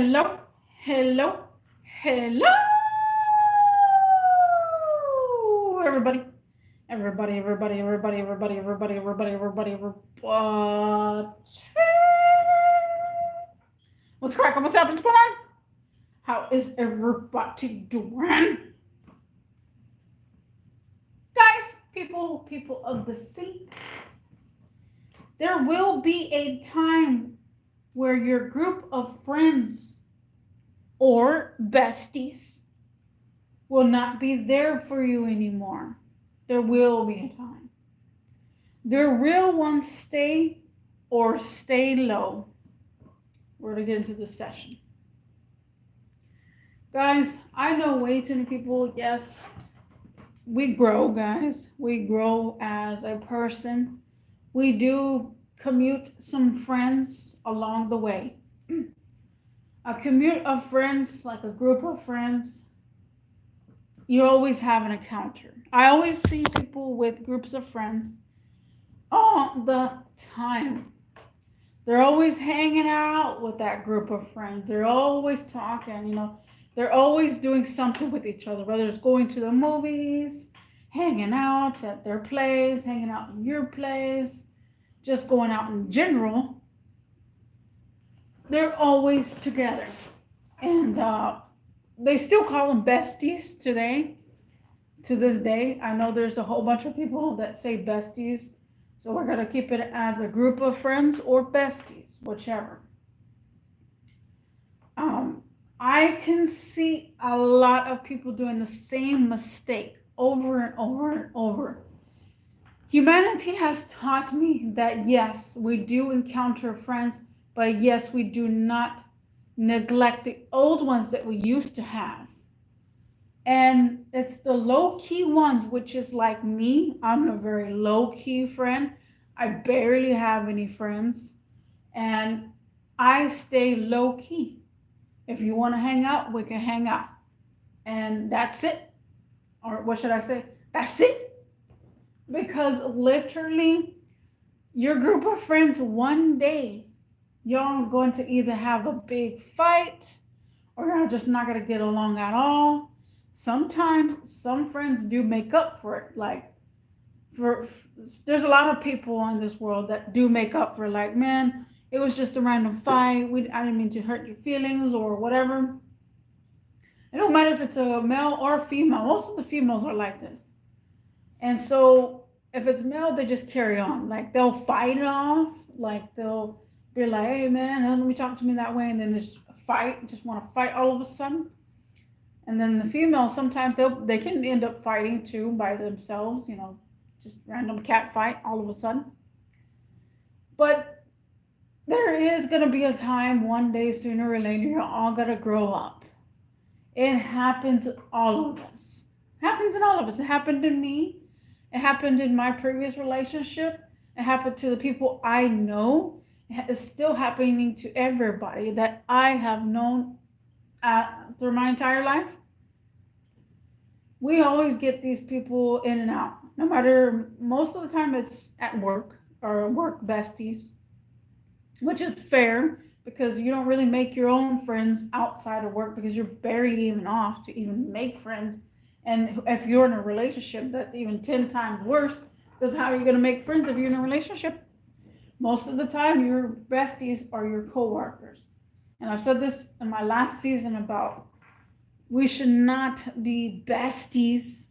Hello, hello, hello, everybody. Everybody. What's cracking? What's happening? What's going on? How is everybody doing? Guys, people of the sea, there will be a time where your group of friends or besties will not be there for you anymore. There will be a time. The real ones stay or stay low. We're going to get into this session. Guys, I know way too many people. Yes, we grow, guys. We grow as a person. We do commute some friends along the way. A commute of friends, like a group of friends, you always have an encounter. I always see people with groups of friends all the time. They're always hanging out with that group of friends. They're always talking, they're always doing something with each other, whether it's going to the movies, hanging out at their place, hanging out in your place, just going out in general. They're always together. And they still call them besties today, to this day. I know there's a whole bunch of people that say besties, so we're going to keep it as a group of friends or besties, whichever. I can see a lot of people doing the same mistake over and over and over. Humanity has taught me that yes, we do encounter friends, but yes, we do not neglect the old ones that we used to have. And it's the low key ones, which is like me. I'm a very low key friend. I barely have any friends. And I stay low key. If you want to hang out, we can hang out. And that's it. Or what should I say? That's it. Because literally, your group of friends, one day, y'all are going to either have a big fight or y'all just not going to get along at all. Sometimes some friends do make up for it. There's a lot of people in this world that do make up for it. Like, man, it was just a random fight. I didn't mean to hurt your feelings or whatever. It don't matter if it's a male or a female. Most of the females are like this. And so if it's male, they just carry on. Like, they'll fight it off. Like, they'll be like, hey, man, let me talk to me that way. And then just want to fight all of a sudden. And then the females, sometimes they can end up fighting too by themselves, just random cat fight all of a sudden. But there is going to be a time one day, sooner or later, you're all going to grow up. It happens to all of us. It happens in all of us. It happened to me. It happened in my previous relationship. It happened to the people I know. It's still happening to everybody that I have known through my entire life. We always get these people in and out. No matter, most of the time it's at work or work besties, which is fair because you don't really make your own friends outside of work because you're barely even off to even make friends. And if you're in a relationship, that's even 10 times worse, because how are you going to make friends if you're in a relationship? Most of the time, your besties are your coworkers. And I've said this in my last season about we should not be besties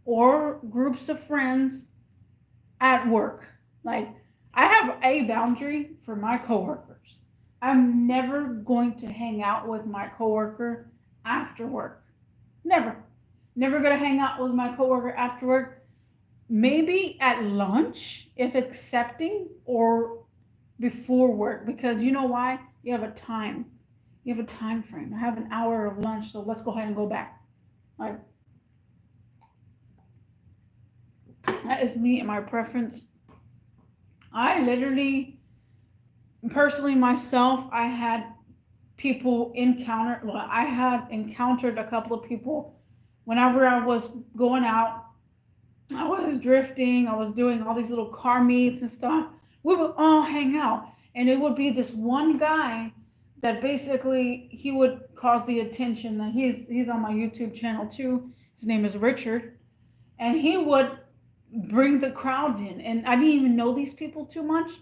or groups of friends at work. Like, I have a boundary for my coworkers. I'm never going to hang out with my coworker after work. Never. Never going to hang out with my coworker after work. Maybe at lunch, if accepting, or before work, because you know why? You have a time. You have a time frame. I have an hour of lunch, so let's go ahead and go back. Like, that is me and my preference. I literally, personally myself, I had encountered a couple of people whenever I was going out. I was drifting, I was doing all these little car meets and stuff. We would all hang out, and it would be this one guy that basically he would cause the attention. That he's on my YouTube channel too. His name is Richard, and he would bring the crowd in. And I didn't even know these people too much,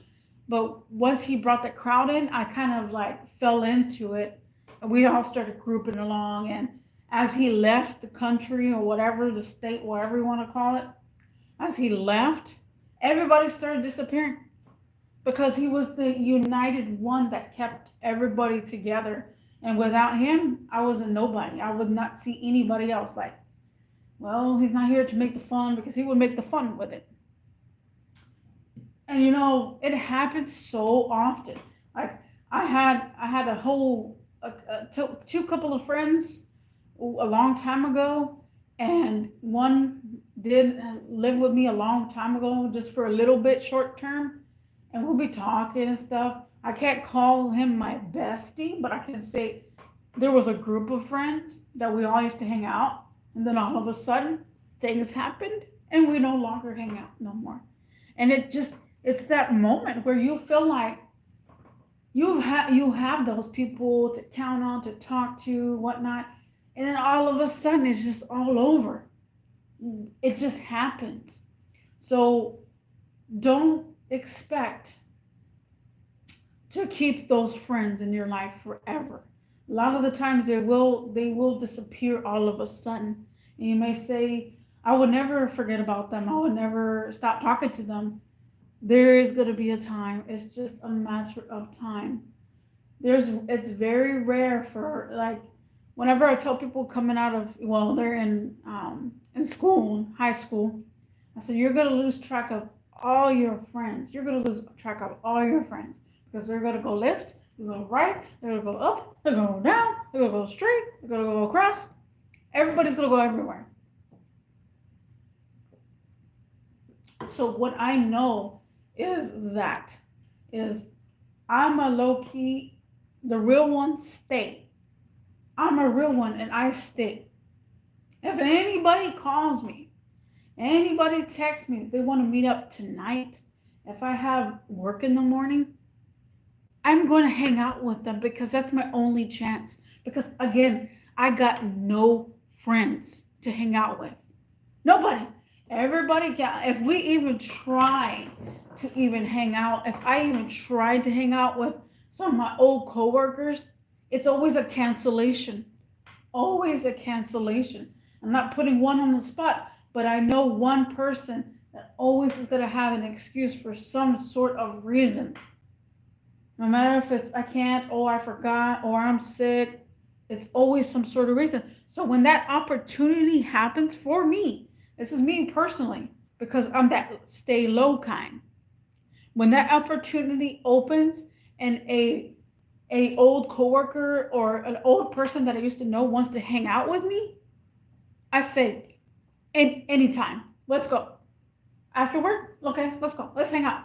but once he brought the crowd in, I kind of like fell into it. And we all started grouping along. And as he left the country or whatever, the state, whatever you want to call it, as he left, everybody started disappearing because he was the united one that kept everybody together. And without him, I was a nobody. I would not see anybody else. Like, well, he's not here to make the fun, because he would make the fun with it. And it happens so often. Like I had a whole two couple of friends a long time ago, and one did live with me a long time ago, just for a little bit, short term, and we'll be talking and stuff. I can't call him my bestie, but I can say there was a group of friends that we all used to hang out, and then all of a sudden things happened and we no longer hang out no more. And it's that moment where you feel like you have those people to count on, to talk to, whatnot, and then all of a sudden it's just all over. It just happens. So don't expect to keep those friends in your life forever. A lot of the times they will disappear all of a sudden. And you may say, I would never forget about them. I would never stop talking to them. There is going to be a time. It's just a matter of time. It's very rare for, like, whenever I tell people coming out of, well, they're in school, high school, I said, you're going to lose track of all your friends. You're going to lose track of all your friends, because they're going to go left, they're going to go right, they're going to go up, they're going to go down, they're going to go straight, they're going to go across. Everybody's going to go everywhere. So what I know is I'm a low key, the real one stay. I'm a real one and I stay. If anybody calls me, anybody texts me, they want to meet up tonight, if I have work in the morning, I'm going to hang out with them, because that's my only chance. Because again, I got no friends to hang out with. Nobody. Everybody can. If we even try to even hang out, if I even tried to hang out with some of my old coworkers, it's always a cancellation. Always a cancellation. I'm not putting one on the spot, but I know one person that always is going to have an excuse for some sort of reason. No matter if it's I can't, or I forgot, or I'm sick, it's always some sort of reason. So when that opportunity happens for me, this is me personally, because I'm that stay low kind. When that opportunity opens and a old coworker or an old person that I used to know wants to hang out with me, I say, anytime, let's go. Afterward, okay, let's go, let's hang out.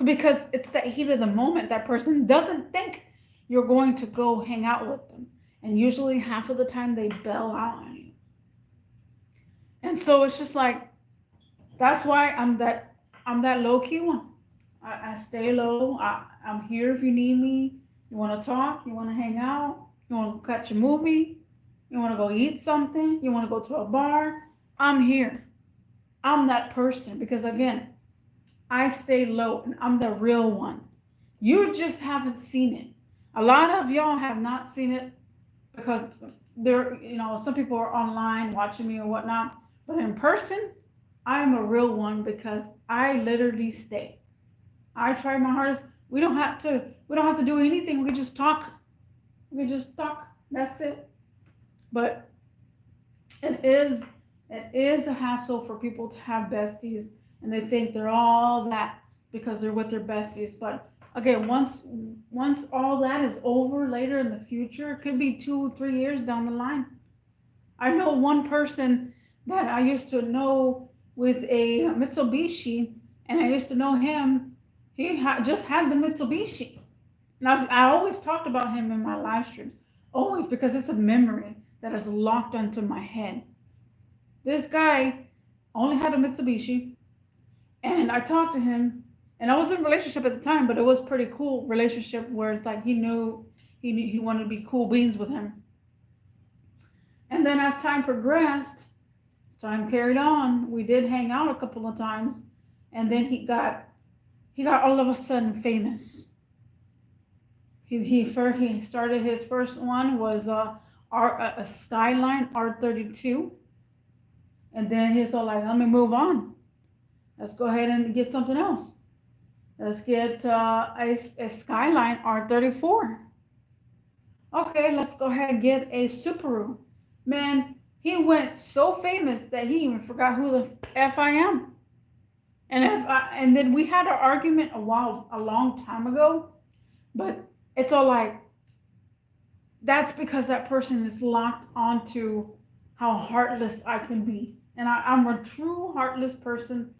Because it's the heat of the moment. That person doesn't think you're going to go hang out with them. And usually half of the time they bail out on you. And so it's just like, that's why I'm that low-key one. I stay low. I'm here if you need me. You want to talk? You want to hang out? You want to catch a movie? You want to go eat something? You want to go to a bar? I'm here. I'm that person, because again, I stay low and I'm the real one. You just haven't seen it. A lot of y'all have not seen it because some people are online watching me or whatnot. But in person, I'm a real one, because I literally stay. I try my hardest. We don't have to do anything. We can just talk. That's it. But it is a hassle for people to have besties, and they think they're all that because they're with their besties. But again, once all that is over later in the future, it could be 2-3 years down the line. I know one person that I used to know with a Mitsubishi, and I used to know him. He just had the Mitsubishi. Now, I always talked about him in my live streams, always, because it's a memory that is locked onto my head. This guy only had a Mitsubishi, and I talked to him, and I was in a relationship at the time, but it was pretty cool relationship where it's like he knew He wanted to be cool beans with him. And then as time progressed, as time carried on, we did hang out a couple of times, and then he got all of a sudden famous. He started, his first one was a Skyline R32, and then he's all like, let me move on. Let's go ahead and get something else. Let's get a Skyline R34. Okay, let's go ahead and get a Subaru. Man, he went so famous that he even forgot who the F I am. And then we had an argument a long time ago, but it's all like, that's because that person is locked onto how heartless I can be. And I'm a true heartless person.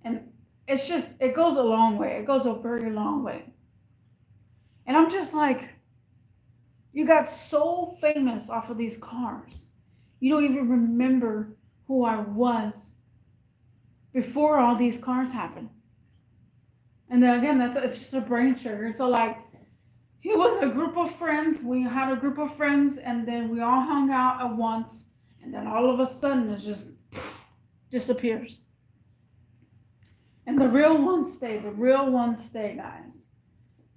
And it's just, it goes a long way. It goes a very long way. And I'm just like, you got so famous off of these cars. You don't even remember who I was before all these cars happened. And then again, it's just a brain trigger. So like, he was a group of friends. We had a group of friends, and then we all hung out at once. And then all of a sudden, it just disappears. And the real ones stay. The real ones stay, guys.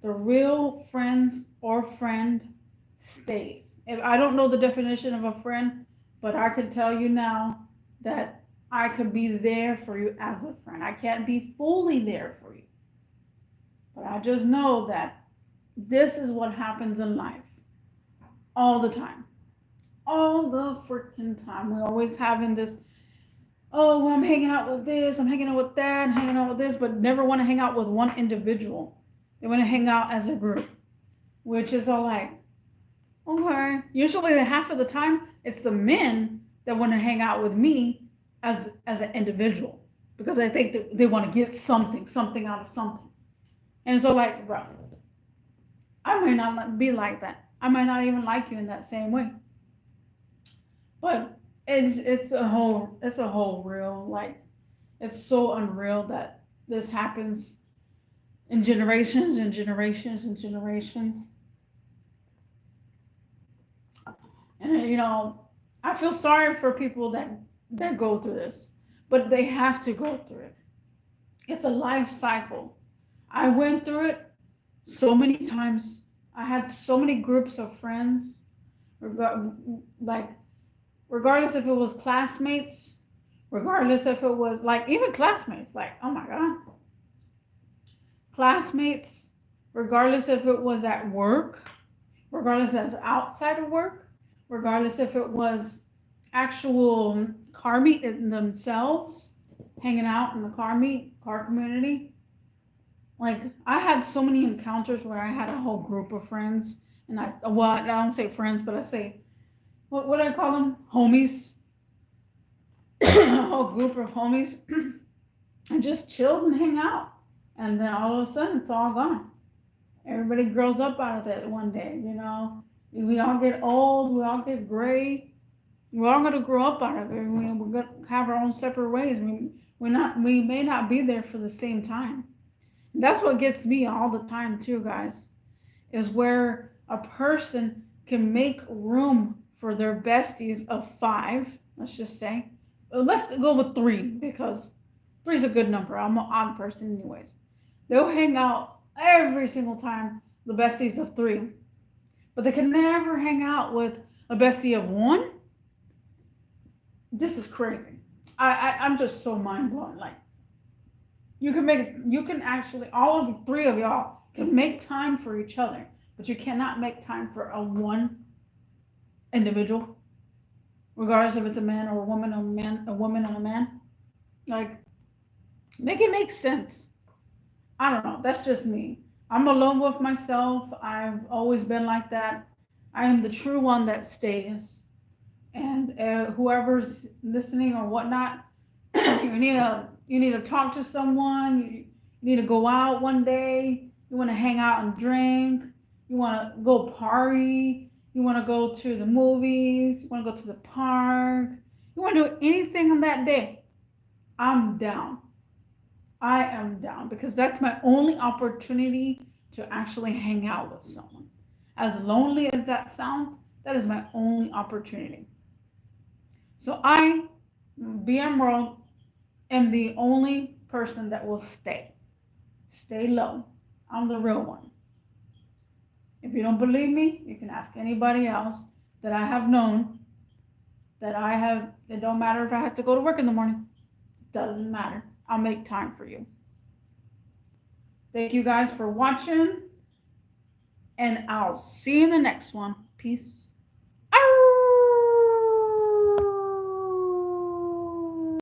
The real friends or friend stays. If I don't know the definition of a friend, but I can tell you now that I could be there for you as a friend. I can't be fully there for you, but I just know that this is what happens in life all the time. All the freaking time. We're always having this, oh, well, I'm hanging out with this, I'm hanging out with that, I'm hanging out with this, but never want to hang out with one individual. They want to hang out as a group, which is all like, okay. Usually half of the time, it's the men that want to hang out with me as an individual, because I think that they want to get something out of something. And so like, bro, I might not be like that. I might not even like you in that same way. But it's a whole real, like, it's so unreal that this happens in generations and generations and generations. And you know, I feel sorry for people that go through this, but they have to go through it. It's a life cycle. I went through it so many times. I had so many groups of friends, regardless if it was classmates, regardless if it was like even classmates, like, oh my God, classmates, regardless if it was at work, regardless if outside of work, regardless if it was actual car meet themselves, hanging out in the car community. Like, I had so many encounters where I had a whole group of friends, and I don't say friends, but I say, what do I call them? Homies. A whole group of homies, and just chilled and hang out. And then all of a sudden, it's all gone. Everybody grows up out of that one day, you know. We all get old, we all get gray. We're all going to grow up out of it. We're going to have our own separate ways. We may not be there for the same time. That's what gets me all the time too, guys, is where a person can make room for their besties of 5, let's just say. Let's go with 3, because 3 is a good number. I'm an odd person anyways. They'll hang out every single time, the besties of 3. But they can never hang out with a bestie of 1. This is crazy. I'm just so mind blown. Like, you can actually, all of the 3 of y'all can make time for each other, but you cannot make time for a one individual, regardless if it's a man or a woman, a woman and a man. Like, make it make sense. I don't know. That's just me. I'm alone with myself. I've always been like that. I am the true one that stays. And whoever's listening or whatnot, you need to talk to someone. You need to go out one day. You want to hang out and drink. You want to go party. You want to go to the movies. You want to go to the park. You want to do anything on that day. I'm down. I am down, because that's my only opportunity to actually hang out with someone. As lonely as that sounds, that is my only opportunity. So I, BM World, am the only person that will stay. Stay low. I'm the real one. If you don't believe me, you can ask anybody else that I have known it don't matter if I have to go to work in the morning. It doesn't matter. I'll make time for you. Thank you guys for watching, and I'll see you in the next one. Peace.